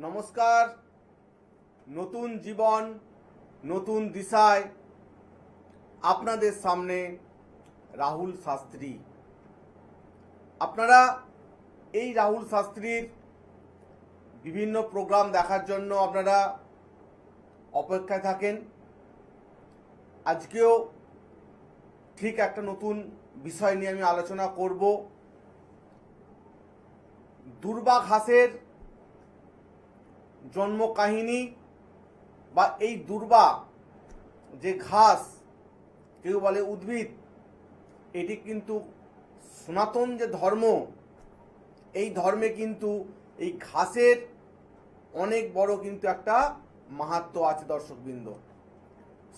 নমস্কার। নতুন জীবন নতুন দিশায় আপনাদের সামনে রাহুল শাস্ত্রী। আপনারা এই রাহুল শাস্ত্রীর বিভিন্ন প্রোগ্রাম দেখার জন্য আপনারা অপেক্ষায় থাকেন। আজকেও ঠিক একটা নতুন বিষয় নিয়ে আমি আলোচনা করব। দুর্বা ঘাসের জন্ম কাহিনী বা এই দুর্বা যে ঘাস, কেউ বলে উদ্ভিদ, এটি কিন্তু সনাতন যে ধর্ম, এই ধর্মে কিন্তু এই ঘাসের অনেক বড় কিন্তু একটা মাহাত্ম্য আছে। দর্শকবৃন্দ,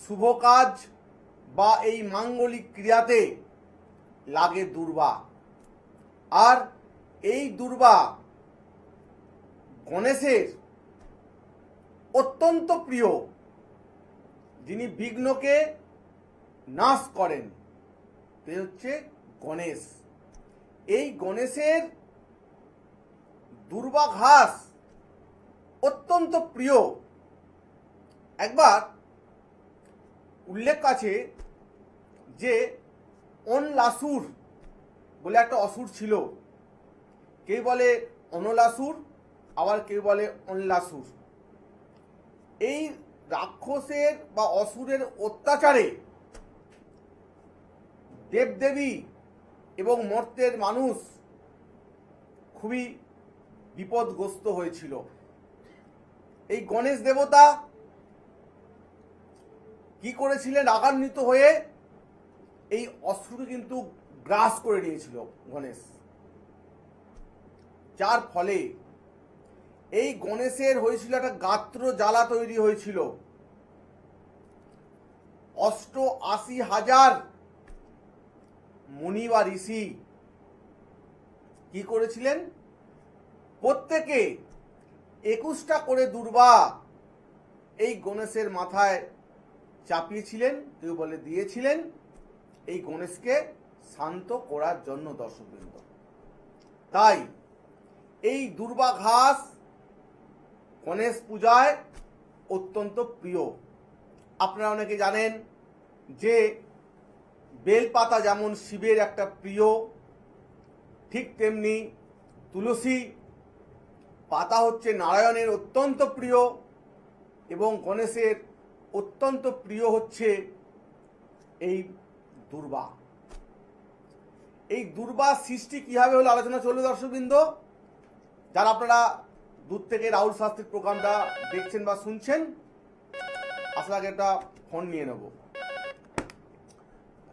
শুভ কাজ বা এই মাঙ্গলিক ক্রিয়াতে লাগে দুর্বা, আর এই দুর্বা গণেশের অত্যন্ত প্রিয়, যিনি বিঘ্নকে নাশ করেন, সে হচ্ছে গণেশ। এই গণেশের দুর্বা ঘাস অত্যন্ত প্রিয়। একবার উল্লেখ আছে যে অনলাসুর বলে একটা অসুর ছিল। কেউ বলে অনলাসুর, আবার কেউ বলে অনলাসুর। এই রাক্ষসের বা অসুরের অত্যাচারে দেবদেবী এবং মর্ত্যের মানুষ খুবই বিপদগ্রস্ত হয়েছিল। এই গণেশ দেবতা কি করেছিলেন? রাগান্বিত হয়ে এই অসুরকে কিন্তু গ্রাস করে নিয়েছিল গণেশ, যার ফলে এই গণেশের হয়েছিল একটা গাত্র জ্বালা তৈরি হয়েছিল। 88,000 মুনি বা ঋষি কি করেছিলেন? প্রত্যেকে 21টা করে দুর্বা এই গণেশের মাথায় চাপিয়েছিলেন, কেউ বলে দিয়েছিলেন, এই গণেশকে শান্ত করার জন্য। দর্শকবৃন্দ, তাই এই দুর্বা ঘাস গণেশ পূজায় অত্যন্ত প্রিয়। আপনারা অনেকে জানেন যে বেলপাতা যেমন শিবের একটা প্রিয়, ঠিক তেমনি তুলসী পাতা হচ্ছে নারায়ণের অত্যন্ত প্রিয়, এবং গণেশের অত্যন্ত প্রিয় হচ্ছে এই দুর্বা। এই দুর্বা সৃষ্টি কিভাবে হলো আলোচনা চলবে। দর্শকবৃন্দ, যারা আপনারা দূর থেকে রাহুল শাস্ত্রীর প্রোগ্রামটা দেখছেন বা শুনছেন, আসলে আগে একটা ফোন নিয়ে নেব।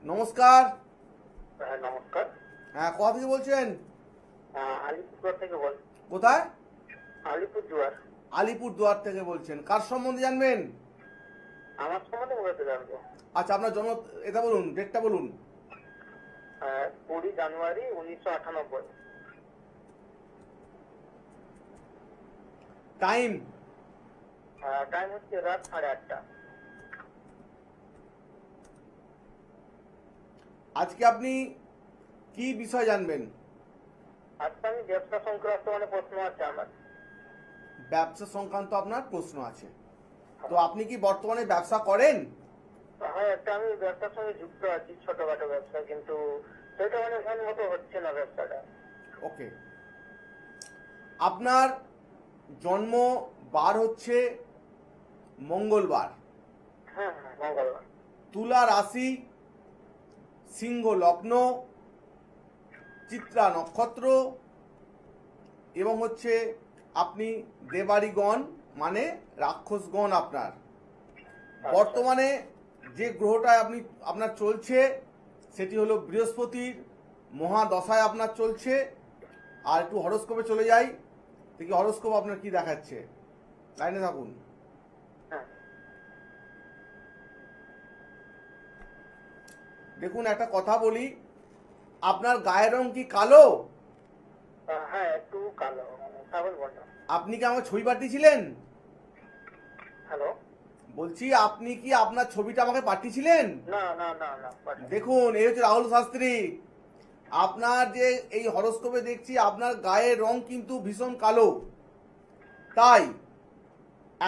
নমস্কার। হ্যাঁ, নমস্কার। হ্যাঁ, কোথা থেকে বলছেন? আলিপুরদুয়ার থেকে বল। কোথায়? আলিপুরদুয়ার। আলিপুরদুয়ার থেকে বলছেন। কার সম্বন্ধে জানবেন? আমার সম্বন্ধে বলতে জানবো। আচ্ছা, আপনার জন্ম এটা বলুন, ডেটটা বলুন। 20 জানুয়ারি 1998। টাইম? টাইম হচ্ছে রাত 8:30। আজকে আপনি কি বিষয় জানবেন? আজকে আমি ব্যবসা সংক্রান্ত প্রশ্ন আছে আমার। ব্যবসা সংক্রান্ত আপনার প্রশ্ন আছে? তো আপনি কি বর্তমানে ব্যবসা করেন? হ্যাঁ, একটা আমি ব্যবসার সঙ্গে যুক্ত আছি, ছোটখাটো ব্যবসা, কিন্তু সেটা মন মতো হচ্ছে না ব্যবসাটা। ওকে। আপনার জন্ম বার হচ্ছে মঙ্গলবার। হ্যাঁ, মঙ্গলবার। তুলা রাশি, সিংহ লগ্ন, চিত্রা নক্ষত্র, এবং হচ্ছে আপনি দেবাড়িগণ মানে রাক্ষসগণ। আপনার বর্তমানে যে গ্রহটায় আপনার চলছে সেটি হলো বৃহস্পতির মহাদশায় আপনার চলছে। আর একটু হরস্কোপে চলে যাই, দেখি হরস্কোপ আপনার কি দেখাচ্ছে। লাইনে থাকুন। হ্যাঁ, দেখুন, একটা কথা বলি, আপনার গায়ের রং কি কালো? হ্যাঁ, একটু কালো, ছাগল বর্ণ। আপনি কি আমার ছবি পাঠিয়েছিলেন? হ্যালো, বলছি, আপনি কি আপনার ছবিটা আমাকে পাঠিয়েছিলেন? না না না না। দেখুন, এই হচ্ছে রাহুল শাস্ত্রী। আপনার যে এই হরস্কোপে দেখছি আপনার গায়ের রং কিন্তু ভীষণ কালো। তাই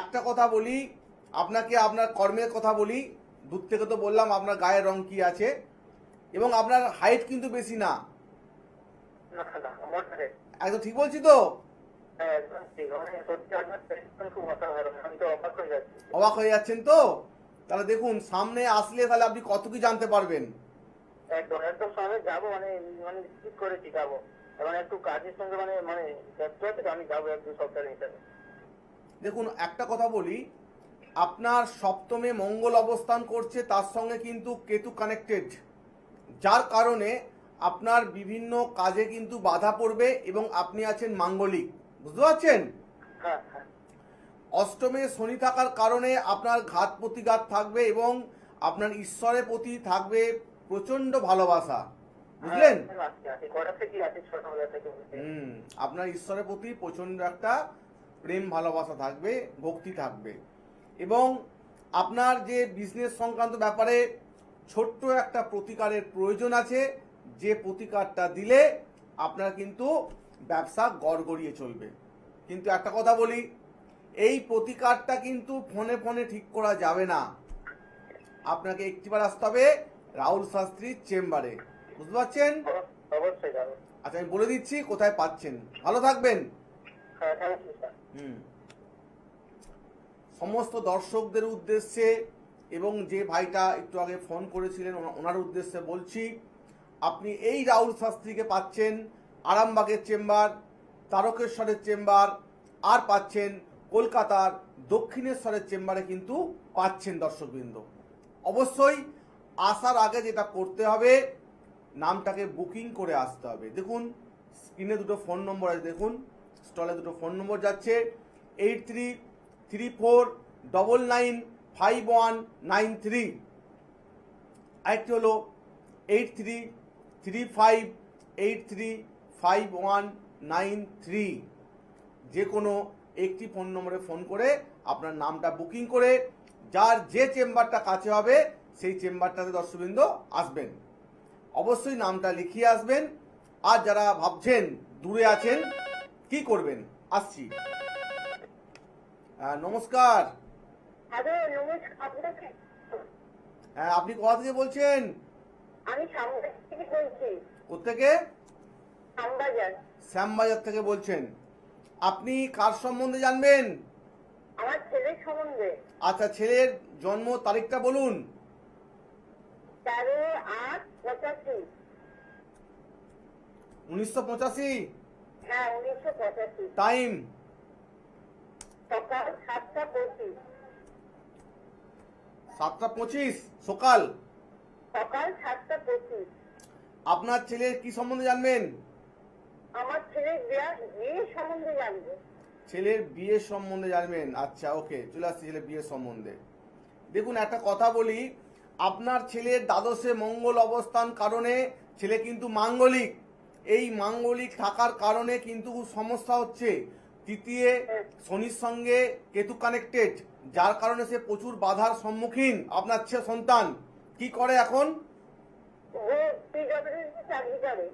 একটা কথা বলি আপনাকে, আপনার কর্মের কথা বলি। দূর থেকে তো বললাম আপনার গায়ের রং কি আছে, এবং আপনার হাইট কিন্তু বেশি না। না না moderate। একদম ঠিক বলছি তো? হ্যাঁ একদম ঠিক, মানে সত্যি আপনার প্রেডিকশন খুব অসাধারণ, আমি তো অবাক হয়ে যাচ্ছি। অবাক হয়ে যাচ্ছেন তো? তাহলে দেখুন সামনে আসলে তাহলে আপনি কত কি জানতে পারবেন। একদম একদম সামনে যাবো, মানে মানে ঠিক করেছি যাবো, এবং একটু কাজের সঙ্গে মানে মানে ব্যস্ত আছে তো, আমি যাবো 1-2 সপ্তাহের ভিতরে। দেখুন একটা কথা বলি, আপনার সপ্তমে মঙ্গল অবস্থান করছে, তার সঙ্গে কিন্তু কেতু কানেক্টেড, যার কারণে আপনার বিভিন্ন কাজে কিন্তু বাধা পড়বে এবং আপনি আছেন মাঙ্গলিক, বুঝতে পারছেন? হ্যাঁ হ্যাঁ অষ্টমে শনি থাকার কারণে আপনার ঘাত প্রতিঘাত থাকবে এবং আপনার ঈশ্বরের প্রতি থাকবে প্রচন্ড ভালোবাসা, বুঝলেন? হ্যাঁ, আছে কটা থেকে আছে, ছোটবেলা থেকে। আপনার ঈশ্বরের প্রতি প্রচন্ড একটা প্রেম ভালোবাসা থাকবে, ভক্তি থাকবে, এবং আপনার যে বিজনেস সংক্রান্ত ব্যাপারে ছোট্ট একটা প্রতিকারের প্রয়োজন আছে, যে প্রতিকারটা দিলে আপনার কিন্তু ব্যবসা গড়গড়িয়ে চলবে। কিন্তু একটা কথা বলি, এই প্রতিকারটা কিন্তু ফোনে ফোনে ঠিক করা যাবে না, আপনাকে একটিবার আসতে হবে রাহুল শাস্ত্রীর চেম্বারে, বুঝতে পারছেন? অবশ্যই যাবো। আচ্ছা আমি বলে দিচ্ছি কোথায় পাচ্ছেন। ভালো থাকবেন। হ্যাঁ থ্যাংক ইউ স্যার। সমস্ত দর্শকদের উদ্দেশ্যে এবং যে ভাইটা একটু আগে ফোন করেছিলেন ওনার উদ্দেশ্যে বলছি, আপনি এই রাহুল শাস্ত্রীকে পাচ্ছেন আরামবাগের চেম্বার, তারকেশ্বরের চেম্বার, আর পাচ্ছেন কলকাতার দক্ষিণেশ্বরের চেম্বারে কিন্তু পাচ্ছেন দর্শকবৃন্দ। অবশ্যই আসার আগে যেটা করতে হবে, নামটাকে বুকিং করে আসতে হবে। দেখুন স্ক্রিনে দুটো ফোন নম্বর আছে, দেখুন স্টলে দুটো ফোন নম্বর যাচ্ছে, 8334995193, আরেকটি হলো 8335835193। যে কোনো একটি ফোন নম্বরে ফোন করে আপনার নামটা বুকিং করে যার যে চেম্বারটা কাছে হবে সেই চেম্বারটাতে দর্শকবৃন্দ আসবেন, অবশ্যই নামটা লিখিয়ে আসবেন। আর যারা ভাবছেন দূরে আছেন কি করবেন, আসছি। নমস্কার। আরে নমস্কার আপনাকে। হ্যাঁ আপনি কোথা থেকে বলছেন? আমি শ্যামবাজার থেকে বলছি। কোত্থেকে? শ্যামবাজার। শ্যামবাজার থেকে বলছেন। আপনি কার সম্বন্ধে জানবেন? আমার ছেলের সম্বন্ধে। আচ্ছা ছেলের জন্ম তারিখটা বলুন। 13/8/85। 1985। হ্যাঁ 1985। টাইম? সকাল 7টা 25। 7টা 25 সকাল। সকাল 7টা 25। আপনার ছেলের কি সম্বন্ধে জানবেন? আমার ছেলের বিয়ের সম্বন্ধে জানবো। ছেলের বিয়ের সম্বন্ধে জানবেন, আচ্ছা ওকে, চলে আসছি ছেলের বিয়ের সম্বন্ধে। দেখুন একটা কথা বলি, আপনার ছেলের দ্বাদশে মঙ্গল অবস্থান কারণে ছেলে কিন্তু মাঙ্গলিক, এই মাঙ্গলিক থাকার কারণে কিন্তু সমস্যা হচ্ছে। তৃতীয় শনির সঙ্গে কেতু কানেক্টেড, যার কারণে সে প্রচুর বাধার সম্মুখীন। আপনার সন্তান কি করে এখন? ও পিডব্লিউডি চাকরি করে।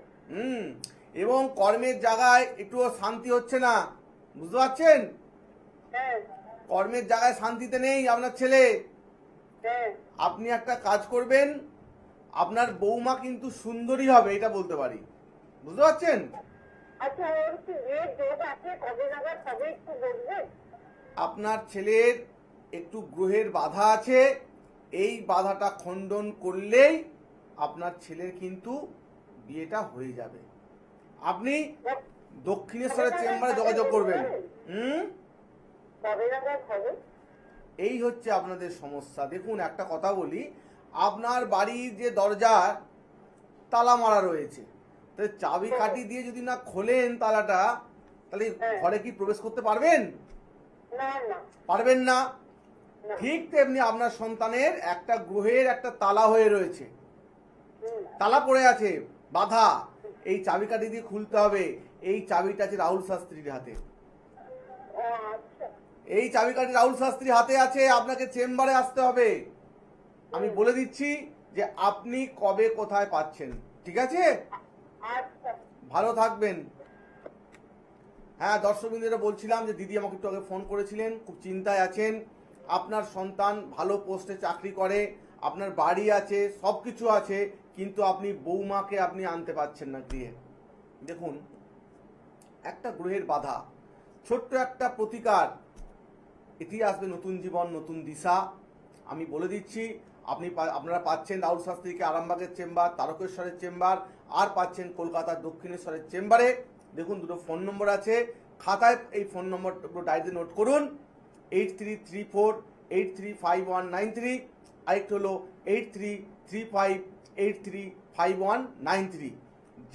এবং কর্মের জায়গায় একটুও শান্তি হচ্ছে না, বুঝতে পারছেন? হ্যাঁ কর্মের জায়গায় শান্তিতে নেই আপনার ছেলে। হ্যাঁ। আপনি একটা কাজ করবেন, আপনার বৌমা কিন্তু সুন্দরী হবে, এটা বলতে পারি, বুঝতে পারছেন? আচ্ছা ওর কি বিয়ের যোগ আছে, কবে নাগাদ হবে একটু বলবেন? আপনার ছেলের একটু গ্রহের বাধা আছে, এই বাধাটা খণ্ডন করলেই আপনার ছেলের কিন্তু বিয়েটা হয়ে যাবে। আপনি দক্ষিণেশ্বরের চেম্বারে যোগাযোগ করবেন। কবে নাগাদ হবে? এই হচ্ছে আপনাদের সমস্যা। দেখুন একটা কথা বলি, আপনার বাড়ির যে দরজা তালা মারা রয়েছে, তাহলে চাবি কাঠি দিয়ে যদি না খোলেন তালাটা, তাহলে ঘরে কি প্রবেশ করতে পারবেন? না না পারবেন না। না। ঠিক তেমনি আপনার সন্তানের একটা গ্রহের একটা তালা হয়ে রয়েছে, তালা পড়ে আছে, বাধা, এই চাবিকাঠি দিয়ে খুলতে হবে। এই চাবিটা আছে রাহুল শাস্ত্রীর হাতে, ও আচ্ছা। এই চাবিকাঠি রাহুল শাস্ত্রীর হাতে আছে। আপনাকে চেম্বারে আসতে হবে। আমি বলে দিচ্ছি যে আপনি কবে কোথায় পাচ্ছেন, ঠিক আছে? আচ্ছা ভালো থাকবেন। হ্যাঁ, দর্শকবৃন্দরা বলছিলাম যে দিদি আমাকে একটু আগে ফোন করেছিলেন, খুব চিন্তায় আছেন। আপনার সন্তান ভালো পোস্টে চাকরি করে, আপনার বাড়ি আছে, সব কিছু আছে, কিন্তু আপনি বৌমাকে আপনি আনতে পারছেন না গৃহে। দেখুন, একটা গ্রহের বাধা, ছোট্ট একটা প্রতিকার, এটি আসবে নতুন জীবন, নতুন দিশা। আমি বলে দিচ্ছি, আপনারা পাচ্ছেন রাহুল শাস্ত্রীকে আরামবাগের চেম্বার, তারকেশ্বরের চেম্বার, আর পাচ্ছেন কলকাতার দক্ষিণেশ্বরের চেম্বারে। দেখুন, দুটো ফোন নম্বর আছে, খাতায় এই ফোন নম্বরগুলো ডায়েরিতে নোট করুন। 8334835193, আরেকটি হলো 8335835193।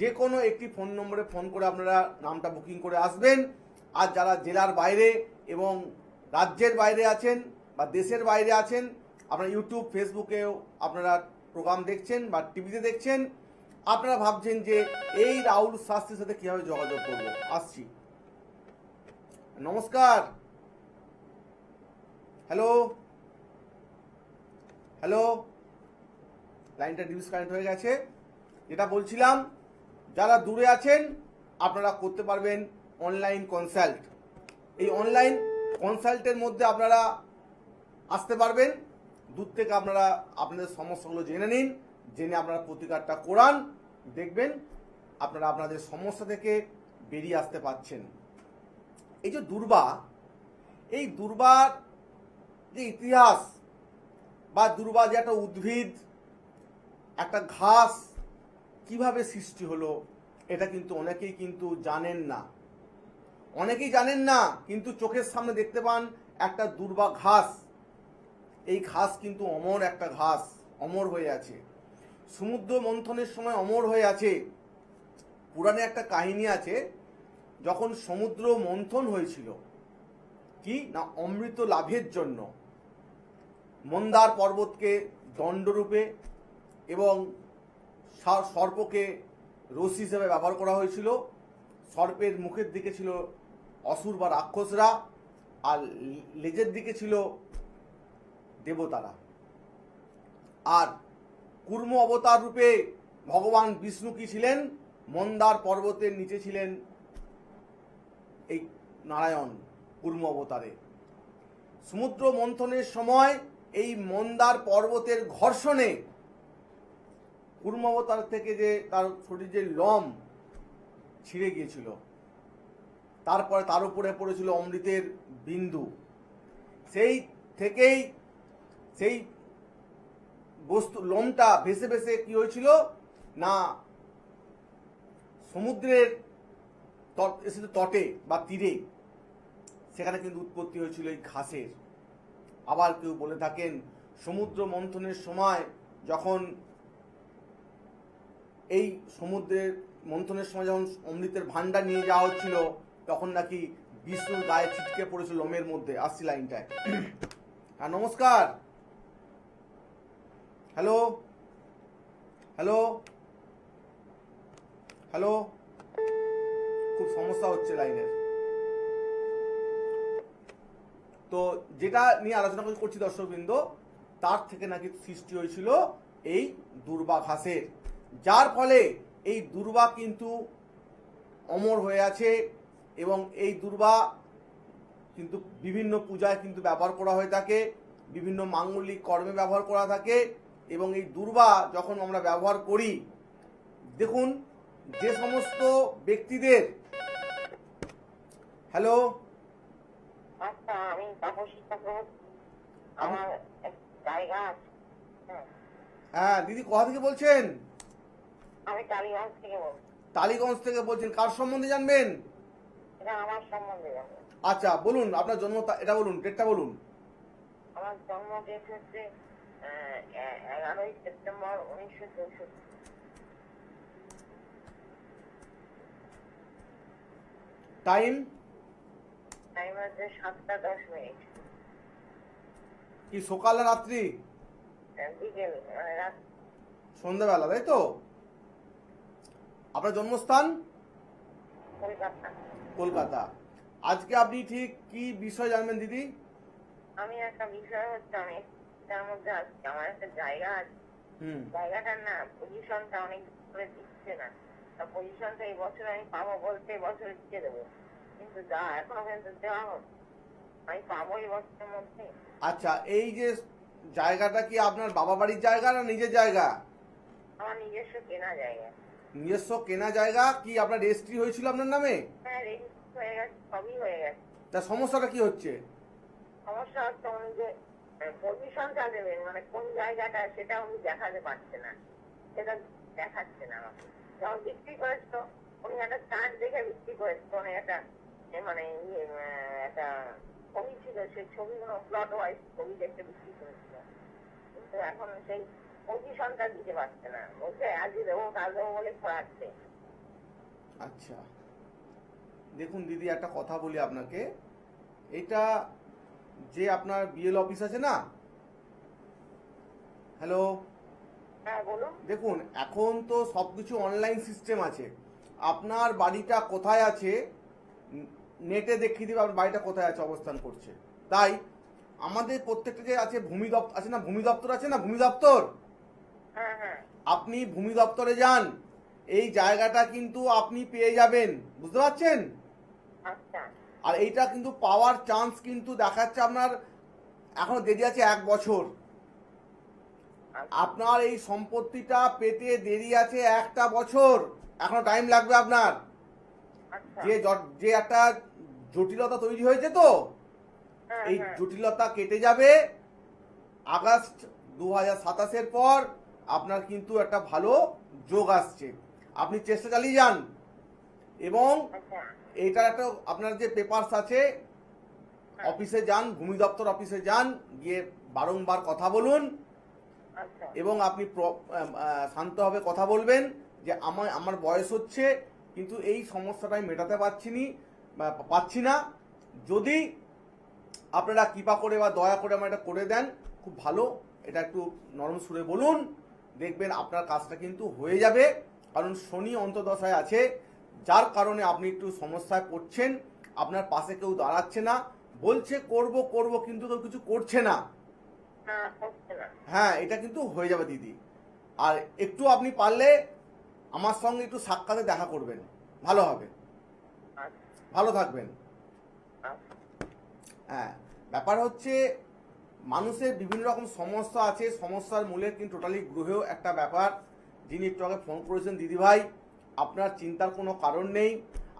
যে কোনো একটি ফোন নম্বরে ফোন করে আপনারা নামটা বুকিং করে আসবেন। আর যারা জেলার বাইরে এবং রাজ্যের বাইরে আছেন বা দেশের বাইরে আছেন, আপনারা ইউটিউব ফেসবুকেও আপনারা প্রোগ্রাম দেখছেন বা টিভিতে দেখছেন, আপনারা ভাবছেন যে এই রাহুল শাস্ত্রীর সাথে কীভাবে যোগাযোগ করব। আসছি। নমস্কার। হ্যালো হ্যালো, লাইনটা ডিসকানেক্ট হয়ে গেছে। যেটা বলছিলাম, যারা দূরে আছেন আপনারা করতে পারবেন অনলাইন কনসাল্ট। এই অনলাইন কনসাল্টের মধ্যে আপনারা আসতে পারবেন, দূর থেকে আপনারা আপনাদের সমস্যাগুলো জেনে নিন, জেনে আপনারা প্রতিকারটা করান, দেখবেন আপনারা আপনাদের সমস্যা থেকে বেরিয়ে আসতে পারছেন। এই যে দুর্বা, এই দুর্বার যে ইতিহাস বা দুর্বা যে একটা উদ্ভিদ, একটা ঘাস, কিভাবে সৃষ্টি হলো, এটা কিন্তু অনেকেই কিন্তু জানেন না। অনেকেই জানেন না, কিন্তু চোখের সামনে দেখতে পান একটা দুর্বা ঘাস। এই ঘাস কিন্তু অমর একটা ঘাস, অমর হয়ে আছে, সমুদ্র মন্থনের সময় অমর হয়ে আছে। পুরাণে একটা কাহিনী আছে, যখন সমুদ্র মন্থন হয়েছিল, কি না অমৃত লাভের জন্য মন্দার পর্বতকে দণ্ডরূপে এবং সর্পকে রশি হিসেবে ব্যবহার করা হয়েছিল। সর্পের মুখের দিকে ছিল অসুর বা রাক্ষসরা, আর লেজের দিকে ছিল দেবতারা। আর কুর্ম অবতার রূপে ভগবান বিষ্ণু কি ছিলেন, মন্দার পর্বতের নিচে ছিলেন এই নারায়ণ কুর্ম অবতারে। সমুদ্র মন্থনের সময় এই মন্দার পর্বতের ঘর্ষণে কুর্ম অবতার থেকে যে তার শরীরের লোম ছিঁড়ে গিয়েছিল, তারপরে তার উপরে পড়েছিল অমৃতের বিন্দু। সেই থেকেই সেই বস্তু লোমটা ভেসে ভেসে কি হয়েছিল না সমুদ্রের তটে বা তীরে, সেখানে কিন্তু উৎপত্তি হয়েছিল এই ঘাসের। আবার কেউ বলে থাকেন সমুদ্র মন্থনের সময় যখন এই সমুদ্রের মন্থনের সময় যখন অমৃতের ভান্ডার নিয়ে যাওয়া হচ্ছিল, তখন নাকি বিষ্ণুর গায়ে ছিটকে পড়েছিল লোমের মধ্যে। আসছি লাইনটায়। হ্যাঁ, নমস্কার। হ্যালো হ্যালো হ্যালো, খুব সমস্যা হচ্ছে লাইনের। তো যেটা নিয়ে আলোচনা করছি দর্শকবৃন্দ, তার থেকে নাকি সৃষ্টি হয়েছিল এই দুর্বা ঘাসের, যার ফলে এই দুর্বা কিন্তু অমর হয়ে আছে। এবং এই দুর্বা কিন্তু বিভিন্ন পূজায় কিন্তু ব্যবহার করা হয়ে থাকে, বিভিন্ন মাঙ্গলিক কর্মে ব্যবহার করা থাকে। এবং এই দুর্বা যখন আমরা ব্যবহার করি, দেখুন যে সমস্ত ব্যক্তিদের, হ্যালো, আচ্ছা, আমি তাপসী ঠাকুর, আমার জায়গা আছে। হ্যাঁ দিদি, কোথা থেকে বলছেন? আমি টালিগঞ্জ থেকে বলছি। টালিগঞ্জ থেকে বলছেন, কার সম্বন্ধে জানবেন? এটা আমার সম্বন্ধে জানো। আচ্ছা বলুন, আপনার জন্ম এটা বলুন, ডেটটা বলুন। আমার জন্ম ডেট হচ্ছে 11ই সেপ্টেম্বর 1964। টাইম টাইম হচ্ছে 7টা 10 মিনিট। কি সকাল না রাত্রি? বিকেল, মানে রাত। সন্ধ্যাবেলা, তাই তো? আপনার জন্মস্থান? কলকাতা। কলকাতা। আজকে আপনি ঠিক কি বিষয় জানবেন দিদি? আমি একটা বিষয় হচ্ছে, আমি তার মধ্যে আছি, আমার একটা জায়গা আছে। জায়গাটার না পজিশনটা অনেক করে দিচ্ছে না। পজিশনটা এই বছর আমি পাবো বলতে, এবছর দিয়ে দেবো। কিন্তু যা এখনো পর্যন্ত দেওয়া হোক আমি পাবো এই বছরের মধ্যে। আচ্ছা, এই যে জায়গাটা কি আপনার বাবা বাড়ির জায়গা না নিজের জায়গা? আমার নিজস্ব কেনা জায়গা। নিজস্ব কেনা জায়গা কি আপনার রেজিস্ট্রি হয়েছিল আপনার নামে? হ্যাঁ, রেজিস্ট্রি হয়ে গেছে, সবই হয়ে গেছে। তা সমস্যাটা কি হচ্ছে? সমস্যা হচ্ছে উনি যে পজিশনটা দেবেন, মানে কোন জায়গাটা সেটা উনি দেখাতে পারছে না, সেটা দেখাচ্ছে না আমাকে। যখন বিক্রি করেছিল উনি একটা চার্ট দেখে বিক্রি করেছিল, উনি একটা মানে একটা ছবি ছিল, সেই ছবিগুলো প্লট ওয়াইজ ছবি দেখে বিক্রি করেছিল। কিন্তু এখন সেই পজিশনটা দিতে পারছে না, বলছে আজই দেবো কাল দেবো বলে ছড়াচ্ছে। আচ্ছা, দেখুন দিদি, একটা কথা বলি আপনাকে। এটা যে আপনার বিএল অফিস আছে না, হ্যালো, হ্যাঁ বলুন। দেখুন এখন তো সব কিছু অনলাইন সিস্টেম আছে। আপনার বাড়িটা কোথায় আছে নেটে দেখিয়ে দেবে আপনার বাড়িটা কোথায় আছে, অবস্থান করছে। তাই আমাদের প্রত্যেকটা যে আছে ভূমি দপ্তর আছে না, ভূমি দপ্তর আছে না, ভূমি দপ্তর, হ্যাঁ হ্যাঁ আপনি ভূমি দপ্তরে যান, এই জায়গাটা কিন্তু আপনি পেয়ে যাবেন, বুঝতে পারছেন? আচ্ছা আর এইটা কিন্তু পাওয়ার চান্স কিন্তু দেখাচ্ছে আপনার এখনো দেরি আছে 1 বছর। আপনার এই সম্পত্তিটা পেতে দেরি আছে 1টা বছর, এখনো টাইম লাগবে আপনার। আচ্ছা যে একটা জটিলতা তৈরি হয়েছে, তো হ্যাঁ এই হ্যাঁ জটিলতা কেটে যাবে আগস্ট 2027-এর পর। আপনার কিন্তু একটা ভালো যোগ আসছে, আপনি চেষ্টা চালিয়ে যান। এবং আচ্ছা এইটার একটা আপনার যে পেপারস আছে, অফিসে যান, ভূমি দপ্তর অফিসে যান, গিয়ে বারংবার কথা বলুন। আচ্ছা এবং আপনি শান্তভাবে কথা বলবেন যে আমার বয়স হচ্ছে, কিন্তু এই সমস্যাটা আমি মেটাতে পারছি না। যদি আপনারা কৃপা করে বা দয়া করে আমার এটা করে দেন, খুব ভালো। এটা একটু নরম সুরে বলুন, দেখবেন আপনার কাজটা কিন্তু হয়ে যাবে। কারণ শনি অন্তর্দশায় আছে, যার কারণে আপনি একটু সমস্যায় পড়ছেন। আপনার পাশে কেউ দাঁড়াচ্ছে না, বলছে করব করব কিন্তু কেউ কিছু করছে না। না হচ্ছে না। হ্যাঁ, এটা কিন্তু হয়ে যাবে দিদি। আর একটু আপনি পারলে আমার সঙ্গে একটু সাক্ষাতে দেখা করবেন, ভালো হবে। আচ্ছা ভালো থাকবেন। আচ্ছা হ্যাঁ, ব্যাপার হচ্ছে মানুষের বিভিন্ন রকম সমস্যা আছে, সমস্যার মূলে কিন্তু টোটালি গ্রহেও একটা ব্যাপার। যিনি একটু আগে ফোন করেছেন দিদিভাই, আপনার চিন্তার কোনো কারণ নেই।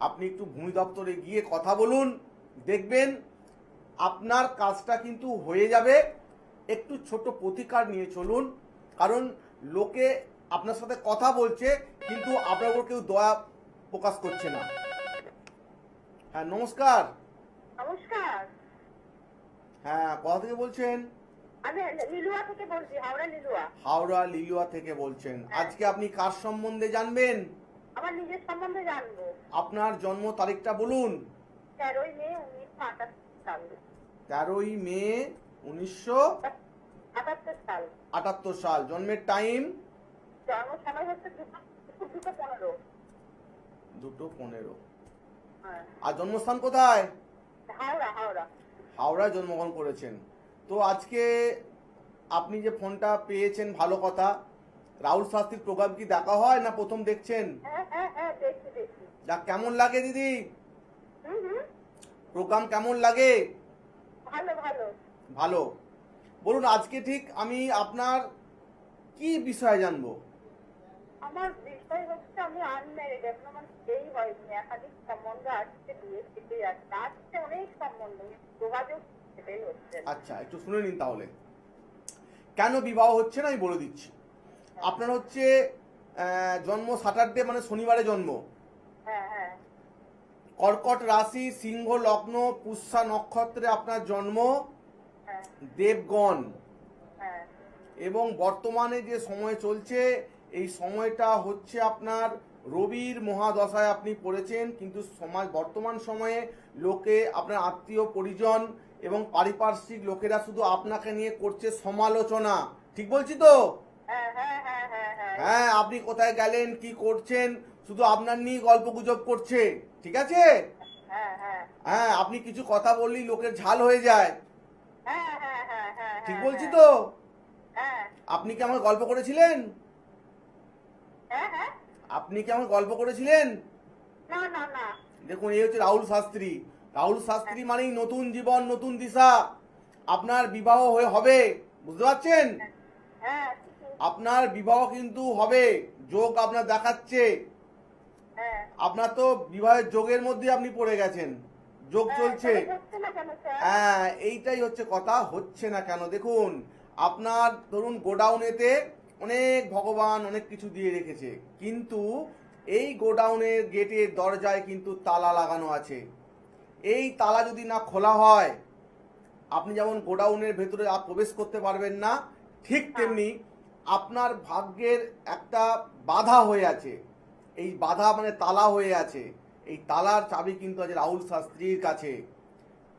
আপনি একটু ভূমি দপ্তরে গিয়ে কথা বলুন, দেখবেন আপনার কাজটা কিন্তু হয়ে যাবে। একটু ছোট প্রতিকার নিয়ে চলুন, কারণ লোকে আপনার সাথে কথা বলছে কিন্তু আপনার উপর কেউ দয়া প্রকাশ করছে না। হ্যাঁ নমস্কার। নমস্কার, হ্যাঁ, কোথা থেকে বলছেন? আমি লিলুয়া থেকে বলছি, হাওড়া লিলুয়া। হাওড়া লিলুয়া থেকে বলছেন। আজকে আপনি কার সম্বন্ধে জানবেন? আমার নিজের সম্বন্ধে জানবো। আপনার জন্ম তারিখটা বলুন। 13ই মে 1978 সাল। 13ই মে 1978 78 সাল। সাল। জন্মের টাইম জন্ম সময় হচ্ছে 2:15। 2:15। হ্যাঁ, আর জন্মস্থান কোথায়? হাওড়া হাওড়া। হাওড়ায় জন্মগ্রহণ করেছেন। তো আজকে আপনি যে ফোনটা পেয়েছেন, ভালো কথা। রাহুল শাস্ত্রীর প্রোগ্রাম কি দেখা হয় না প্রথম দেখছেন? হ্যাঁ হ্যাঁ হ্যাঁ, দেখছি দেখছি। যা, কেমন লাগে দিদি হুম, প্রোগ্রাম, কেমন লাগে? ভালো ভালো। ভালো। বলুন আজকে ঠিক আমি আপনার কি বিষয়ে জানবো? আমার বিষয় হচ্ছে আমি আনম্যারিড, এখন আমার বিয়েই হয়নি। একাধিক সম্বন্ধ আসছে, বিয়ে থেকে যাচ্ছে, আসছে অনেক সম্বন্ধ, যোগাযোগ সেটাই হচ্ছে না। আচ্ছা, একটু শুনে নিন তাহলে। কেন বিবাহ হচ্ছে না আমি বলে দিচ্ছি। আপনার হচ্ছে জন্ম স্যাটারডে, মানে শনিবারে জন্ম। হ্যাঁ হ্যাঁ কর্কট রাশি, সিংহ লগ্ন, পুষ্যা নক্ষত্রে আপনার জন্ম, হ্যাঁ দেবগণ। হ্যাঁ এবং বর্তমানে যে সময় চলছে, এই সময়টা হচ্ছে আপনার রবির মহাদশায় আপনি পড়েছেন। কিন্তু বর্তমান সময়ে লোকে, আপনার আত্মীয় পরিজন এবং পারিপার্শ্বিক লোকেরা শুধু আপনাকে নিয়ে করছে সমালোচনা। ঠিক বলছি তো? হ্যাঁ হ্যাঁ হ্যাঁ হ্যাঁ হ্যাঁ হ্যাঁ, আপনি কোথায় গেলেন, কি করছেন, শুধু আপনার নিয়ে গল্প গুজব করছে। ঠিক আছে? হ্যাঁ হ্যাঁ হ্যাঁ, আপনি কিছু কথা বললেই লোকের ঝাল হয়ে যায়। হ্যাঁ হ্যাঁ হ্যাঁ হ্যাঁ ঠিক বলছি তো? হ্যাঁ আপনি কি আমার গল্প করেছিলেন? হ্যাঁ হ্যাঁ। আপনি কি আমার গল্প করেছিলেন? না না না। দেখুন এই হচ্ছে রাহুল শাস্ত্রী। রাহুল শাস্ত্রী মানেই নতুন জীবন, নতুন দিশা। আপনার বিবাহ হবে, বুঝতে পারছেন? হ্যাঁ আপনার বিবাহ কিন্তু হবে, যোগ আপনার দেখাচ্ছে। হ্যাঁ আপনার তো বিবাহের যোগের মধ্যে আপনি পড়ে গেছেন, যোগ চলছে। তাহলে হচ্ছে না কেন স্যার? হ্যাঁ, এইটাই হচ্ছে কথা, হচ্ছে না কেন। দেখুন আপনার ধরুন গোডাউনেতে অনেক ভগবান অনেক কিছু দিয়ে রেখেছে, কিন্তু এই গোডাউনের গেটের দরজায় কিন্তু তালা লাগানো আছে। এই তালা যদি না খোলা হয়, আপনি যেমন গোডাউনের ভেতরে প্রবেশ করতে পারবেন না, ঠিক তেমনি আপনার ভাগ্যের একটা বাধা হয়ে আছে। এই বাধা মানে তালা হয়ে আছে। এই তালার চাবি কিন্তু আছে রাহুল শাস্ত্রীর কাছে।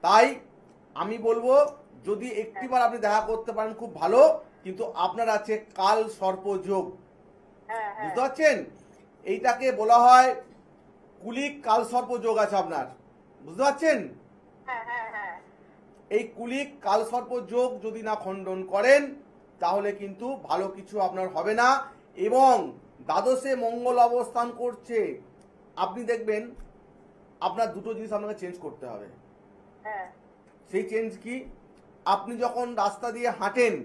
তাই আমি বলবো, যদি একটিবার আপনি দেখা করতে পারেন খুব ভালো, কিন্তু আপনার আছে কাল সর্প যোগ, হ্যাঁ হ্যাঁ বুঝতে পারছেন? এইটাকে বলা হয় কুলিক কাল সর্প যোগ আছে আপনার, বুঝতে পারছেন? হ্যাঁ হ্যাঁ হ্যাঁ এই কুলিক কালসর্প যোগ যদি না খণ্ডন করেন, তাহলে কিন্তু ভালো কিছু আপনার হবে না। এবং দ্বাদশে মঙ্গল অবস্থান করছে, আপনি দেখবেন আপনার দুটো জিনিস আপনাকে চেঞ্জ করতে হবে। হ্যাঁ সেই চেঞ্জ কি? আপনি যখন রাস্তা দিয়ে হাঁটেন,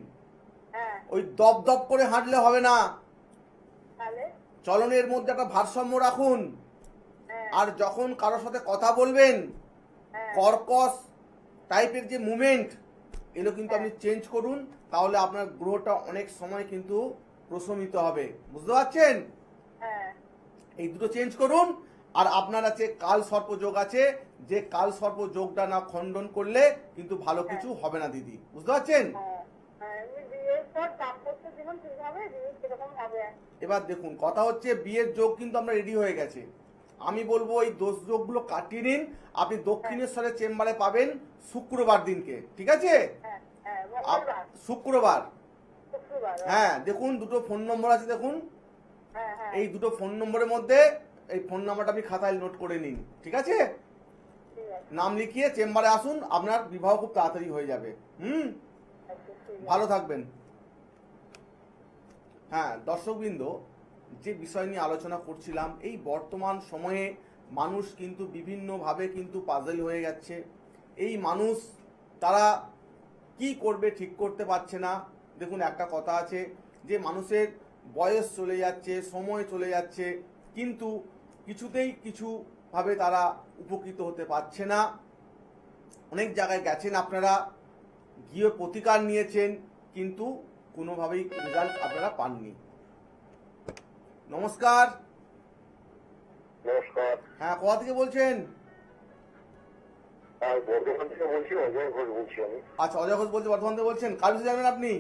হ্যাঁ ওই দপ দপ করে হাঁটলে হবে না। তাহলে চলনের মধ্যে একটা ভারসাম্য রাখুন। হ্যাঁ আর যখন কারোর সাথে কথা বলবেন, হ্যাঁ কর্কশ টাইপের যে মুভমেন্ট, এগুলো কিন্তু আপনি চেঞ্জ করুন, তাহলে আপনার গ্রহটা অনেক সময় কিন্তু প্রশমিত হবে, বুঝতে পারছেন? হ্যাঁ এই দুটো চেঞ্জ করুন। আর আপনার আছে কাল সর্প যোগ আছে, যে কাল সর্প যোগটা না খণ্ডন করলে কিন্তু ভালো কিছু হবে না দিদি, বুঝতে পারছেন? হ্যাঁ হ্যাঁ এমনি বিয়ের পর দাম্পত্য জীবন ঠিক হবে, বিয়ে কিরকম হবে? এবার দেখুন কথা হচ্ছে, বিয়ের যোগ কিন্তু আমরা রেডি হয়ে গেছে। আমি বলবো এই দোষ যোগগুলো কাটিয়ে নিন। আপনি দক্ষিণেশ্বরের চেম্বারে পাবেন শুক্রবার দিনকে, ঠিক আছে? হ্যাঁ হ্যাঁ মঙ্গলবার শুক্রবার। শুক্রবার হ্যাঁ, দেখুন দুটো ফোন নম্বর আছে, দেখুন হ্যাঁ হ্যাঁ এই দুটো ফোন নম্বরের মধ্যে এই ফোন নাম্বারটা আপনি খাতায় নোট করে নিন, ঠিক আছে? ঠিক আছে নাম লিখিয়ে চেম্বারে আসুন, আপনার বিবাহ খুব তাড়াতাড়ি হয়ে যাবে। আচ্ছা, ঠিক আছে। ভালো থাকবেন। হ্যাঁ দর্শকবৃন্দ, যে বিষয় নিয়ে আলোচনা করছিলাম, এই বর্তমান সময়ে মানুষ কিন্তু বিভিন্নভাবে কিন্তু পাজল হয়ে যাচ্ছে। এই মানুষ তারা কি করবে ঠিক করতে পারছে না। দেখুন একটা কথা আছে যে মানুষের বয়স চলে যাচ্ছে, সময় চলে যাচ্ছে, কিন্তু কিছুতেই কিছুভাবে তারা উপকৃত হতে পারছে না। অনেক জায়গায় গেছেন আপনারা, গিয়ে প্রতিকার নিয়েছেন, কিন্তু কোনোভাবেই রেজাল্ট আপনারা পাননি। নমস্কার। নমস্কার। হ্যাঁ, কোথা থেকে বলছেন? আর বর্ধমান থেকে বলছি, অজয় ঘোষ বলছি আমি। আচ্ছা, অজয় ঘোষ বলতে বর্ধমান থেকে বলছেন। কার বিষয়ে জানবেন আপনি?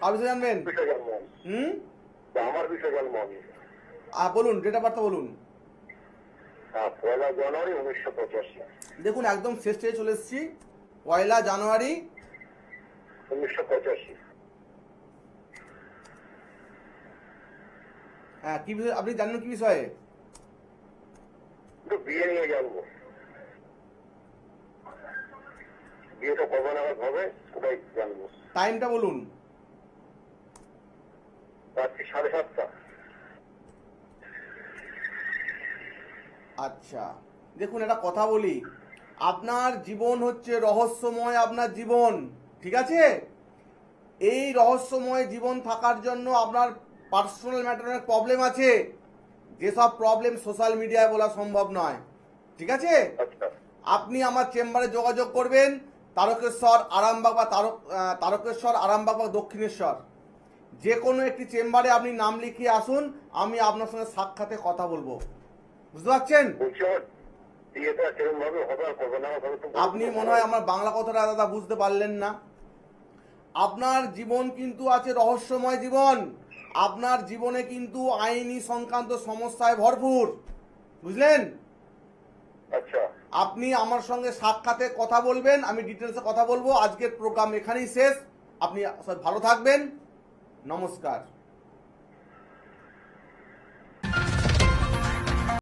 কার বিষয়ে জানবেন? বিষয় জানবো আমি। আমার বিষয় জানবো আমি। বলুন, ডেট অফ বার্থ বলুন। 1 জানুয়ারি 1985। দেখুন একদম শেষ থেকে চলে এসেছি। 1 জানুয়ারি 1985। হ্যাঁ, কি বিষয় আপনি জানেন, কি বিষয়ে? তো বিয়ে নিয়ে জানবো। বিয়েটা কবে নাগাদ হবে ওটাই জানবো। টাইমটা বলুন। রাত্রি 7:30। আচ্ছা, দেখুন একটা কথা বলি, আপনার জীবন হচ্ছে রহস্যময়, আপনার জীবন, ঠিক আছে? এই রহস্যময় জীবন থাকার জন্য আপনার পার্সোনাল ম্যাটারের প্রবলেম আছে, যেসব প্রবলেম সোশ্যাল মিডিয়ায় বলা সম্ভব নয়, ঠিক আছে? আচ্ছা আপনি আমার চেম্বারে যোগাযোগ করবেন, তারকেশ্বর আরামবাগ বা তারকেশ্বর আরামবাগ বা দক্ষিণেশ্বর, যে কোনো একটি চেম্বারে আপনি নাম লিখিয়ে আসুন, আমি আপনার সঙ্গে সাক্ষাতে কথা বলবো, বুঝতে পারছেন? বলছি আমার বিয়েটা কিরকম ভাবে হবে আর কবে নাগাদ হবে? আপনি মনে হয় আমার বাংলা কথাটা দাদা বুঝতে পারলেন না। আপনার জীবন কিন্তু আছে রহস্যময় জীবন। আপনার জীবনে কিন্তু আইনি সংক্রান্ত সমস্যায় ভরপুর, বুঝলেন? আচ্ছা আপনি আমার সঙ্গে সাক্ষাতে কথা বলবেন, আমি ডিটেলসে কথা বলবো। আজকের প্রোগ্রাম এখানেই শেষ। আপনি সব ভালো থাকবেন। নমস্কার।